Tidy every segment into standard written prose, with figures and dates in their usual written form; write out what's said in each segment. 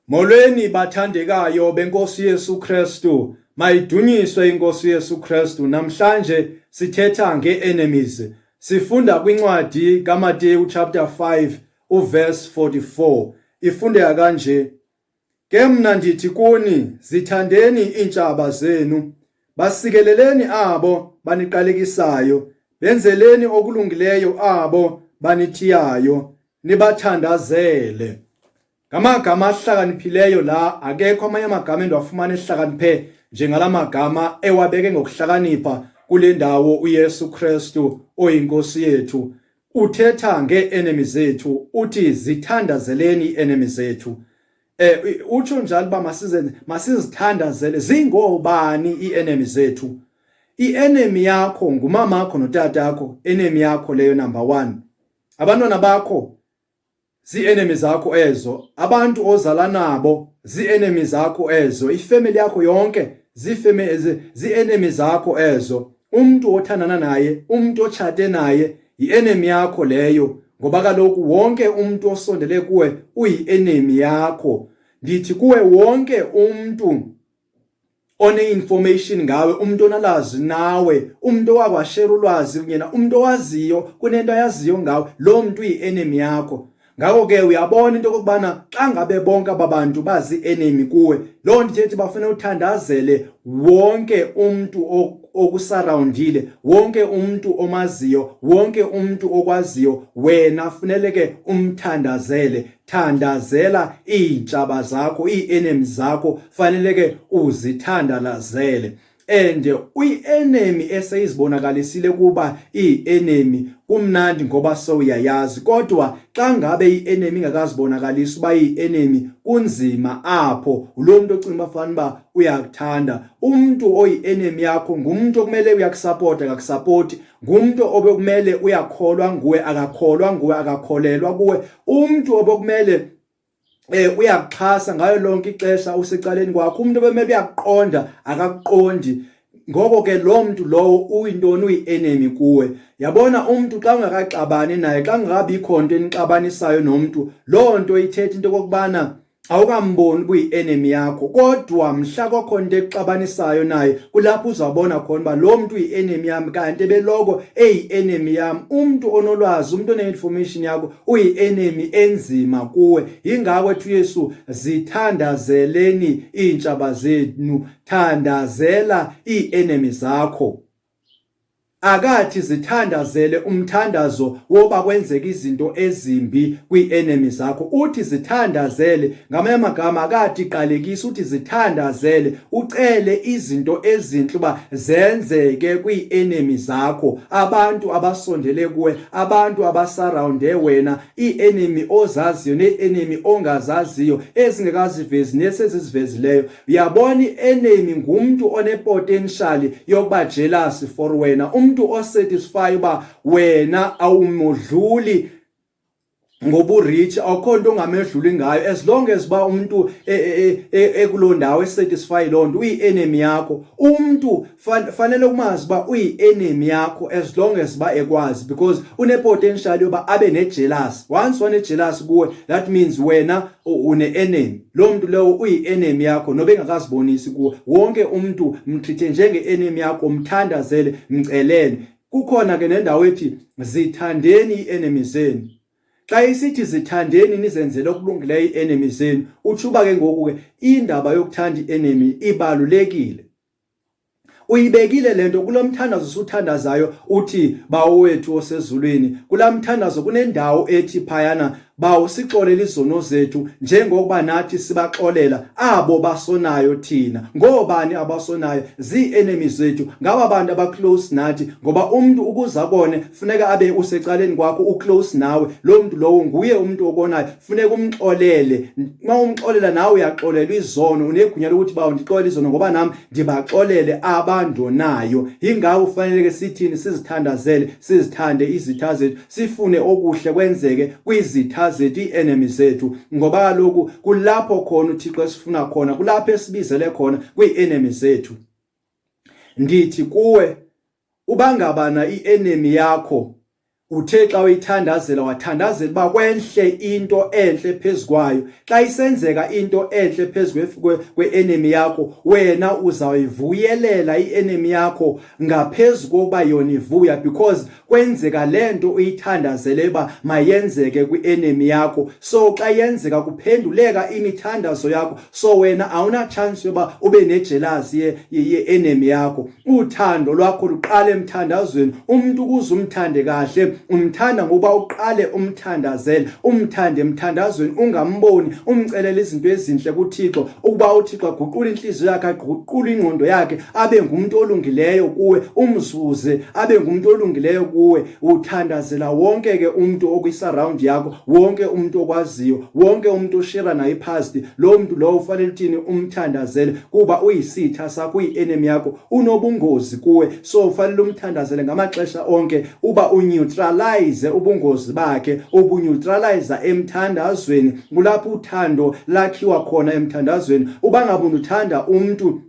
Molweni bathandekayo benkosi Yesu Kristu, mayidunyiswe inkosi Yesu Kristu. Namhlanje sithetha nge-enemies. Sifunda kwincwadi kaMateyu chapter 5 uverse 44. Ifundeka kanje: Ke mna ndithi kuni, zithandeni iintshaba zenu, basikeleleni abo baniqalekisayo, benzeleni okulungileyo abo banithiyayo, nibathandazele. Ngamagama ahlakaniphileyo la, akekho amanye amagama endiwafumana ehlakaniphe njengala magama ewabeke ngokuhlakanipha kule ndawo uYesu Kristu oyinkosi yethu. Uthetha ngee-enemies zethu, uthi zithandazeleni ii-enemies zethu. Utsho njalo uba masizithandazele. Zingobani ii-enemies zethu? I-enemy yakho ngumamakho notatakho. Enemy yakho leyo number 1. Abantwana bakho zii-enemies zakho ezo. Abantu ozala nabo zii-enemies zakho ezo. Ifamily yakho yonke zii-enemies zakho ezo. Umuntu othandana naye, umuntu otshate naye, yi-enemy yakho leyo, ngoba kaloku wonke umuntu osondele kuwe uyi-enemy yakho. Ndithi kuwe wonke umuntu one-information ngawe, umuntu onalazi nawe, umuntu owakwashare ulwazi kunyena, umuntu owaziyo kunento ayaziyo ngawe, lo muntu uyi-enemy yakho. Ngako ke uyabona into okubana xa ngabe bonke ababantu bazi-enemy kuwe, loo nto ithethi bafuna uthandazele wonke umuntu okusurroundile, wonke umuntu omaziyo, wonke umuntu okwaziyo, wena funeleke umthandazele. Thandazela iintshaba zakho, ii-enemies zakho faneleke uzithandazele. And uyi-enemy eseyizibonakalisile kuba iyi-enemy kumnandi ngoba sowuyayazi, kodwa xa ngabe i-enemy ingakazibonakalisi uba iyi-enemy kunzima apho. Lo muntu ocinga uba fanele uba uyakuthanda. Umuntu oyi-enemy yakho ngumuntu okumele uyakusapota akakusapoti, ngumuntu obekumele uyakholwa nguwe akakholwa nguwe, akakholelwa kuwe, umuntu obekumele uyakuxhasa ngayo lonke ixesha usecaleni kwakho, umuntu obemele uyakuqonda akakuqondi. Ngoko ke lo muntu lowo uyintoni? Uyi-enemy kuwe. Yabona umuntu xa ungakaxabani naye, xa ngabikho nto enixabanisayo nomuntu, loo nto ithetha into okokubana awukamboni buyi-enemy yakho. Kodwa mhla kwakho nto exabanisayo naye, kulapho uzawubona khona uba lo muntu uyi-enemy yami, kanti ebeloko eyi-enemy yami. Umuntu onolwazi, umuntu one-information yakho uyi-enemy enzima kuwe. Yingako ethi uYesu, zithandazeleni iintshaba zenu. Thandazela ii-enemies zakho. Akathi zithandazele umthandazo woba kwenzeka izinto ezimbi kwii-enemies zakho. Uthi zithandazele, ngamanye amagama akathi qalekisa, uthi zithandazele, ucele izinto ezinhle uba zenzeke kwii-enemies zakho, abantu abasondele kuwe, abantu abasurrounde wena, ii-enemy ozaziyo nee-enemy ongazaziyo, ezingekazivezi nesezizivezileyo. Uyabona, i-enemy ngumntu onepotential yokuba jealous for wena, umuntu osatisfy uba wena awumodluli ngoburich, awukho nto ongamedluli ngayo. As long as uba umuntu ekuloo ndawo esatisfy loo nto, uyi-enemy yakho. Umuntu fanele umazi uba uyi-enemy yakho as long as uba ekwazi, because une-potential yoba abe ne-jealous. Once wane-jealous kuwe, that means wena une-enemy. Lo muntu leyo uyi-enemy yakho noba engakazibonisi kuwe. Wonke umuntu mtreat njenge-enemy yakho, mthandazele, mcelele. Kukhona ke nendawo ethi zithandeni ii-enemies zenu. Xa isithi zithandeni nizenzele okulungileyo ii-enemies zenu, utsho uba ke ngoku ke indaba yokuthanda i-enemy ibalulekile. Uyibekile le nto kulo mthandazo usuthandazayo, uthi Bawo wethu osezulwini. Kulaa mthandazo kunendawo ethi phayana, Bawo sixolele izono zethu njengokuba nathi sibaxolela abo basonayo thina. Ngobani abasonayo? Zii-enemies zethu, ngaba bantu abaclose nathi, ngoba umuntu ukuze abone funeka abe usecaleni kwakho, uclose nawe. Lo muntu lowo nguye umuntu obonayo, funeka umxolele. Uma umxolela nawe uyaxolelwa izono, unegunya lokuthi Bawo ndixolele izono ngoba nami ndibaxolele abandonayo. Yingako kufanele ke sithini? Sizithandazele, sizithande izitha zethu, sifune okuhle kwenzeke kwizitha zethu, ii-enemies zethu, ngoba kaloku kulapho khona uThixo esifuna khona, kulapho esibizele khona, kwii-enemies zethu. Ndithi kuwe, uba ngabana i-enemy yakho uthe xa uyithandazela wathandazela uba kwenhle into enhle phezukwayo. Xa isenzeka into enhle phezulu kwe-enemy yakho, wena uzayivuyelela i-enemy yakho ngaphezu kokuba yona ivuya, because kwenzeka lento uyithandazele uba mayenzeke kwi-enemy yakho. So xa yenzeka kuphenduleka imithandazo yakho, so wena awuna chance yoba ube nejealousy ye-enemy yakho. Uthando lwakho luqale emthandazweni. Umuntu ukuze umthande kahle, umthanda ngoba uqale umthandazele, umthande emthandazweni, ungamboni, umcelele izinto ezinhle kuThixo, ukuba uThixo aguqule inhliziyo yakhe, aguqule ingqondo yakhe, abe ngumuntu olungileyo kuwe, umzuze abe ngumuntu olungileyo kuwe. Uthandazela wonke ke umuntu okwi-surround yakho, wonke umuntu okwaziyo, wonke umuntu oshare naye past, lo muntu lo ufanele uthini? Umthandazele, kuba uyisitha sakho, uyi-enemy yakho, unobungozi kuwe. So ufanele umthandazele ngamaxesha onke, uba uneutralize ubungozi bakhe, ubuneutralize emthandazweni. Kulapho uthando lakhiwa khona emthandazweni. Uba ngabe uthanda umuntu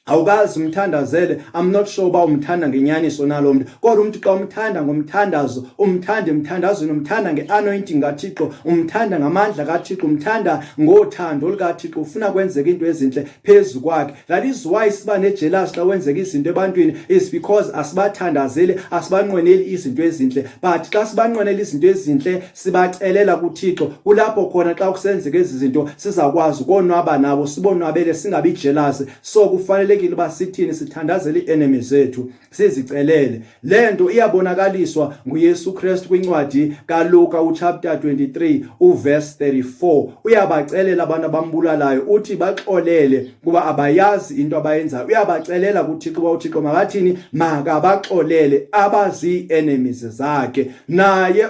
awukazi umthandazele, I'm not sure uba umthanda ngenyaniso nalo muntu. Kodwa umuntu xa umthanda ngomthandazo, umthanda emthandazweni, umthanda nge-anointing kaThixo, umthanda ngamandla kaThixo, umthanda ngothando olukaThixo, ufuna kwenzeka into ezinhle phezu kwakhe. That is why siba nejealousy xa kwenzeka izinto ebantwini, is because asibathandazeli, asibanqweneli izinto ezinhle. But xa sibanqwenela izinto ezinhle, sibacelela kuThixo, kulapho khona xa kusenzeka ezi zinto sizakwazi ukonwaba nabo, sibonwabele, singabi jealous. So kufanele uba sithini? Sithandazele i-enemy zethu, sizicelele. Le nto iyabonakaliswa nguYesu Kristu kwincwadi kaLuka uchapter 23 uverse 34. Uyabacelela abantu abambulalayo, uthi baxolele kuba abayazi into abayenzayo. Uyabacelela kuThixo uba uThixo makathini? Makabaxolele abazi-enemies zakhe. Naye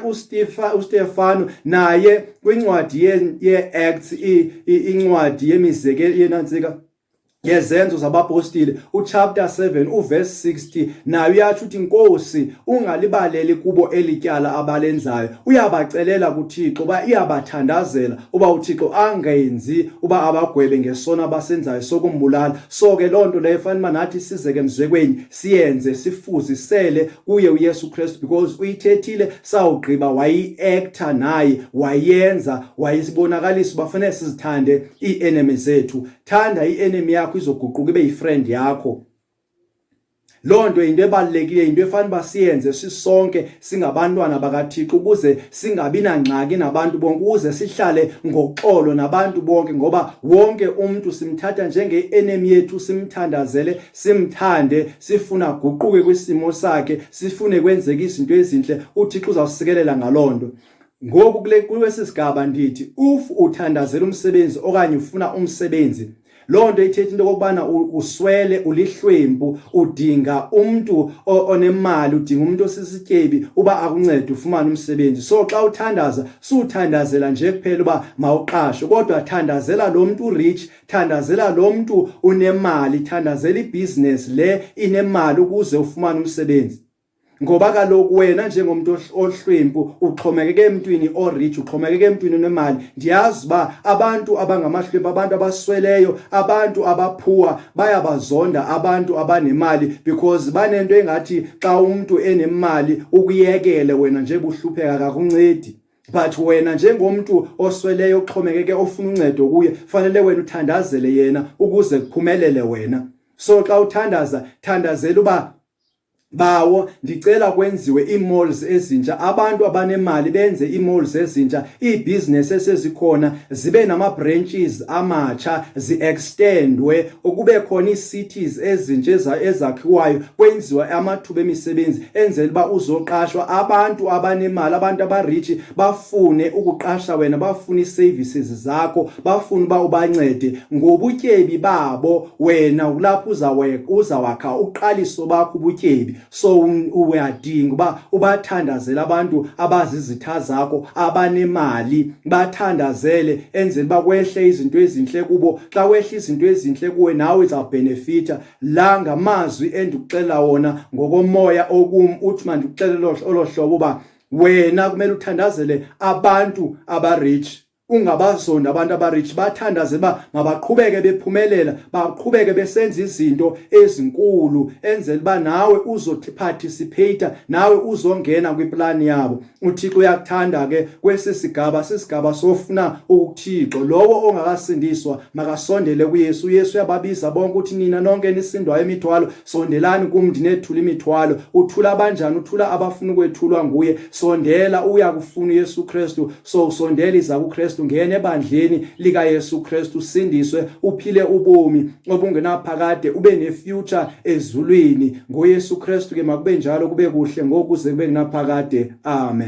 uStefano naye kwincwadi ye-Acts, incwadi yemizekelo yenantsika yezenzo zabapostile uchapter 7 uverse 60, nayo uyathi uthi Nkosi ungalibaleli kubo elityala abalenzayo. Uyabacelela kuThixo uba iyabathandazela uba uThixo angenzi uba abagwebe ngesono abasenzayo sokumbulala. So ke lonto leyo fanele nathi sizeke emzekweni, siyenze, sifuzisele kuye uYesu Kristu, because uyithethile sawugqiba, wayi-acta naye, wayenza, wayisibonakalisa. Bafanele sizithande i-enemy zethu. Thanda i-enemy yakho izoguquka ibe yifriend yakho. Lonto into ebalekile, into efanele basiyenze sisonke singabantwana bakaThixo, ukuze singabi nangxaki nabantu bonke, ukuze sihlale ngoxolo nabantu bonke, ngoba wonke umuntu simthatha njenge-enemy yethu, simthandazele, simthande, sifuna guquke kwisimo sakhe, sifune kwenzeka izinto ezinhle. uThixo uzawusikelela ngalonto. Ngoku kulesi sigaba ndithi, if uthandazela umsebenzi okanye ufuna umsebenzi, lonto ithetha into okubana uswele, ulihlwempu, udinga umuntu onemali, udinga umuntu osisityebi uba akuncede ufumane umsebenzi. So xa uthandaza, suthandazela nje kuphela uba mawuqashwe, kodwa thandazela lo muntu rich, thandazela lo muntu unemali, thandazela ibhizinesi le inemali ukuze ufumane umsebenzi. Ngoba kaloku wena njengomuntu ohlwempu uxhomekeke emntwini orich, uxhomekeke emntwini onemali. Ndiyazi uba abantu abangamahlwempu, abantu abasweleyo, abantu abaphuwa bayabazonda abantu abanemali, because banento engathi xa umuntu enemali ukuyekele wena nje buhlupheka kakuncedi. But wena njengomuntu osweleyo, oxhomekeke, ofuna uncedo kuye, fanele wena uthandazele yena ukuze kuphumelele wena. So xa uthandaza, thandazela uba bawo ndicela kwenziwe ii-malls ezintsha, abantu abanemali benze ii-malls ezintsha, ii-business esezikhona zibe nama-branches amatsha, zi-extendwe, ukube khona ii-cities ezintsha ezakhiwayo, kwenziwa amathuba emisebenzi enzela uba uzoqashwa abantu abanemali, abantu abarich bafune ukuqasha wena, bafune ii-services zakho, bafune uba ubancede ngobutyebi babo. Wena kulapho uzawakha uqaliso bakho ubutyebi. So uyadinga uba ubathandazele abantu abazizitha zakho, abanemali, bathandazele, enzela uba kwehle izinto ezinhle kubo. Xa kwehle izinto ezinhle kuwe, nawe uzawubhenefitha. La ngamazwi endikuxelela wona ngokomoya okum, uthi mandikuxelele olo hlobo uba wena kumele uthandazele abantu abarich, ungabazonda abantu abarich, bathandaze ba mabaqhubeke bephumelela, baqhubeke besenza izinto ezinkulu, enzela ba nawe uzothi participate, nawe uzongena kwiplan yabo. uThixo uyakuthanda ke kwesisigaba sofuna ukuThixo. Lowo ongakasindiswa makasondele kuYesu. uYesu uyababiza bonke uthi nina nonke nisindwayo imithwalo sondelani kum ndinethula imithwalo. Uthula banjani? Uthula abafuna ukwethulwa nguye. Sondela uyakufuna uYesu Kristu, so sondela iza kuKristu, ngene ebandleni lika Yesu Kristu, usindiswe, uphile ubomi obungenaphakade, ube nefuture ezulwini ngoYesu Kristu. Ke makube njalo, kube kuhle ngokuze kube kunaphakade. Amen.